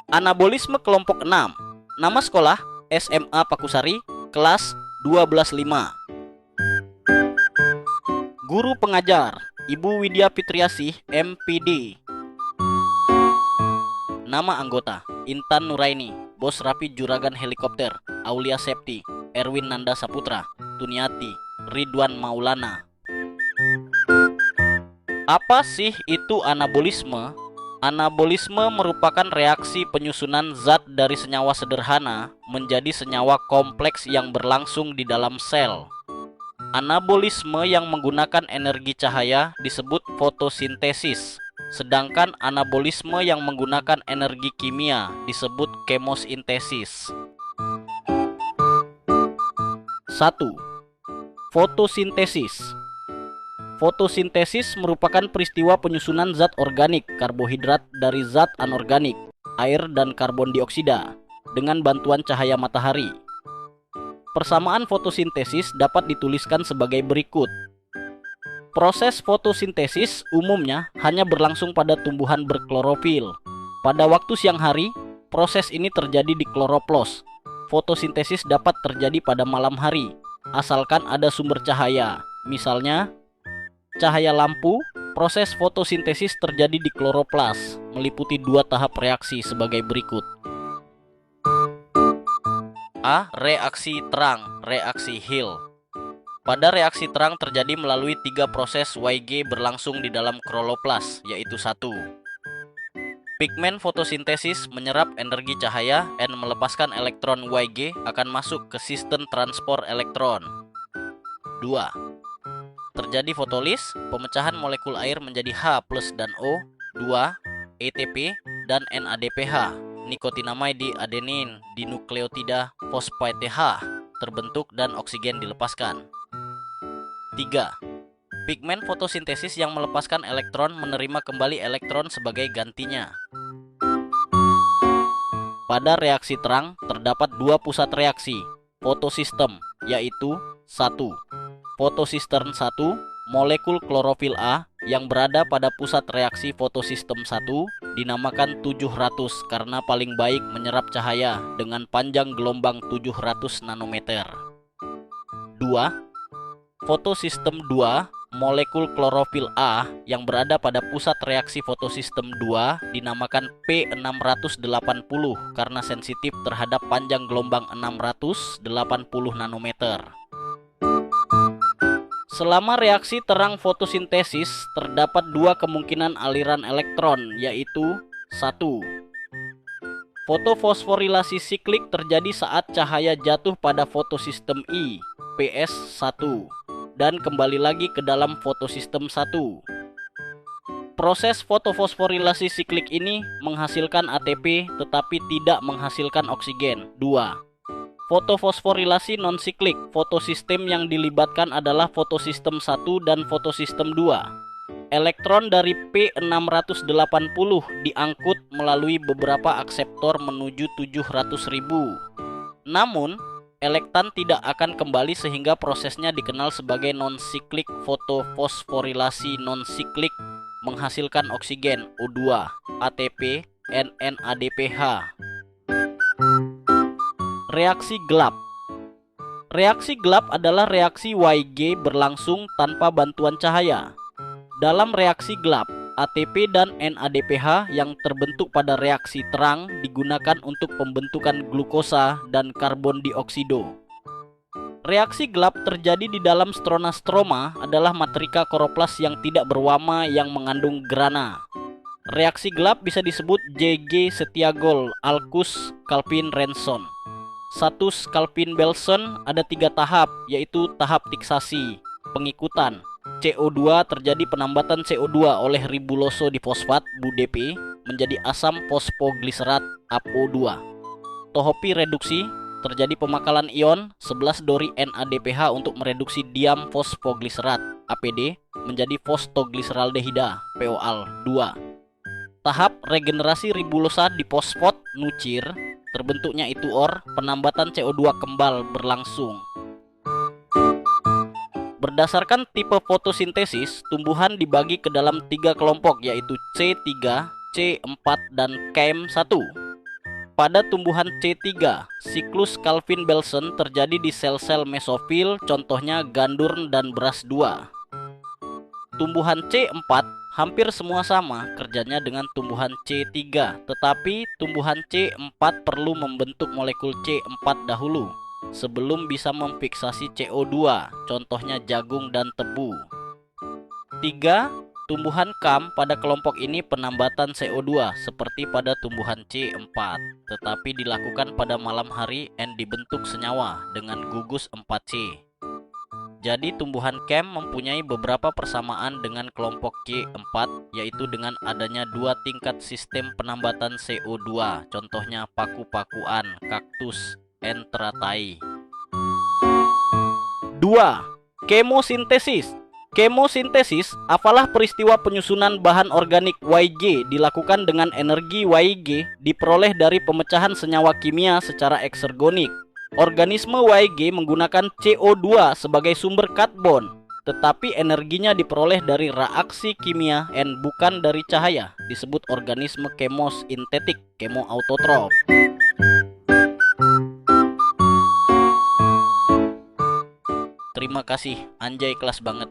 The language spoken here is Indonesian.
Anabolisme kelompok 6. Nama sekolah SMA Pakusari, kelas 125. Guru pengajar Ibu Widya Fitriasih, MPD. Nama anggota Intan Nuraini, Bos Rapi Juragan Helikopter, Aulia Septi, Erwin Nanda Saputra, Tuniati, Ridwan Maulana. Apa sih itu anabolisme? Anabolisme merupakan reaksi penyusunan zat dari senyawa sederhana menjadi senyawa kompleks yang berlangsung di dalam sel. Anabolisme yang menggunakan energi cahaya disebut fotosintesis, sedangkan anabolisme yang menggunakan energi kimia disebut kemosintesis. 1. Fotosintesis. Fotosintesis merupakan peristiwa penyusunan zat organik, karbohidrat dari zat anorganik, air dan karbon dioksida, dengan bantuan cahaya matahari. Persamaan fotosintesis dapat dituliskan sebagai berikut. Proses fotosintesis umumnya hanya berlangsung pada tumbuhan berklorofil. Pada waktu siang hari, proses ini terjadi di kloroplos. Fotosintesis dapat terjadi pada malam hari, asalkan ada sumber cahaya, misalnya cahaya lampu. Proses fotosintesis terjadi di kloroplas, meliputi 2 tahap reaksi sebagai berikut. A. Reaksi terang, reaksi Hill. Pada reaksi terang terjadi melalui 3 proses YG berlangsung di dalam kloroplas, yaitu 1. Pigmen fotosintesis menyerap energi cahaya dan melepaskan elektron YG akan masuk ke sistem transport elektron. 2. Terjadi fotolis, pemecahan molekul air menjadi H+ dan O, 2, ATP, dan NADPH, nikotinamide adenin dinukleotida fosfate H, terbentuk dan oksigen dilepaskan. 3. Pigmen fotosintesis yang melepaskan elektron menerima kembali elektron sebagai gantinya. Pada reaksi terang terdapat 2 pusat reaksi fotosistem, yaitu 1. Fotosistern 1, molekul klorofil A yang berada pada pusat reaksi fotosistem 1 dinamakan 700 karena paling baik menyerap cahaya dengan panjang gelombang 700 nanometer. 2. Fotosistem 2, molekul klorofil A yang berada pada pusat reaksi fotosistem 2 dinamakan P680 karena sensitif terhadap panjang gelombang 680 nanometer. Selama reaksi terang fotosintesis, terdapat 2 kemungkinan aliran elektron, yaitu 1. Fotofosforilasi siklik terjadi saat cahaya jatuh pada fotosistem I, PS1, dan kembali lagi ke dalam fotosistem 1. Proses fotofosforilasi siklik ini menghasilkan ATP tetapi tidak menghasilkan oksigen. 2. Fotofosforilasi non-siklik, fotosistem yang dilibatkan adalah fotosistem 1 dan fotosistem 2. Elektron dari P680 diangkut melalui beberapa akseptor menuju 700.000. Namun, elektan tidak akan kembali sehingga prosesnya dikenal sebagai non-siklik fotofosforilasi non-siklik menghasilkan oksigen O2, ATP, NADPH. Reaksi gelap. Reaksi gelap adalah reaksi YG berlangsung tanpa bantuan cahaya. Dalam reaksi gelap, ATP dan NADPH yang terbentuk pada reaksi terang digunakan untuk pembentukan glukosa dan karbon dioksido. Reaksi gelap terjadi di dalam strona-stroma adalah matrika kloroplas yang tidak berwarna yang mengandung grana. Reaksi gelap bisa disebut JG Setiagol, Alkus, Calvin Renson. Status Calvin-Belson ada 3 tahap, yaitu tahap tiksasi, pengikutan. CO2 terjadi penambatan CO2 oleh ribuloso difosfat (BuDP) menjadi asam fosfogliserat (APO2). Tohopi reduksi terjadi pemakalan ion 11 dori NADPH untuk mereduksi diam fosfogliserat (APD) menjadi fosfogliseraldehida (POAL2). Tahap regenerasi ribulosa difosfat nucir terbentuknya itu penambatan CO2 kembal berlangsung. Berdasarkan tipe fotosintesis, tumbuhan dibagi ke dalam 3 kelompok, yaitu C3, C4, dan KM1. Pada tumbuhan C3, siklus Calvin-Belson terjadi di sel-sel mesofil, contohnya Gandurn dan Bras2. Tumbuhan C4 hampir semua sama kerjanya dengan tumbuhan C3, tetapi tumbuhan C4 perlu membentuk molekul C4 dahulu sebelum bisa memfiksasi CO2, contohnya jagung dan tebu. 3. Tumbuhan KAM pada kelompok ini penambatan CO2 seperti pada tumbuhan C4, tetapi dilakukan pada malam hari dan dibentuk senyawa dengan gugus 4C. Jadi tumbuhan KAM mempunyai beberapa persamaan dengan kelompok C4, yaitu dengan adanya 2 tingkat sistem penambatan CO2, contohnya paku-pakuan, kaktus, Entratai. 2. Kemosintesis. Kemosintesis apalah peristiwa penyusunan bahan organik YG dilakukan dengan energi YG diperoleh dari pemecahan senyawa kimia secara eksergonik. Organisme YG menggunakan CO2 sebagai sumber karbon, tetapi energinya diperoleh dari reaksi kimia dan bukan dari cahaya. Disebut organisme kemosintetik, kemoautotrof. Terima kasih, anjay kelas banget.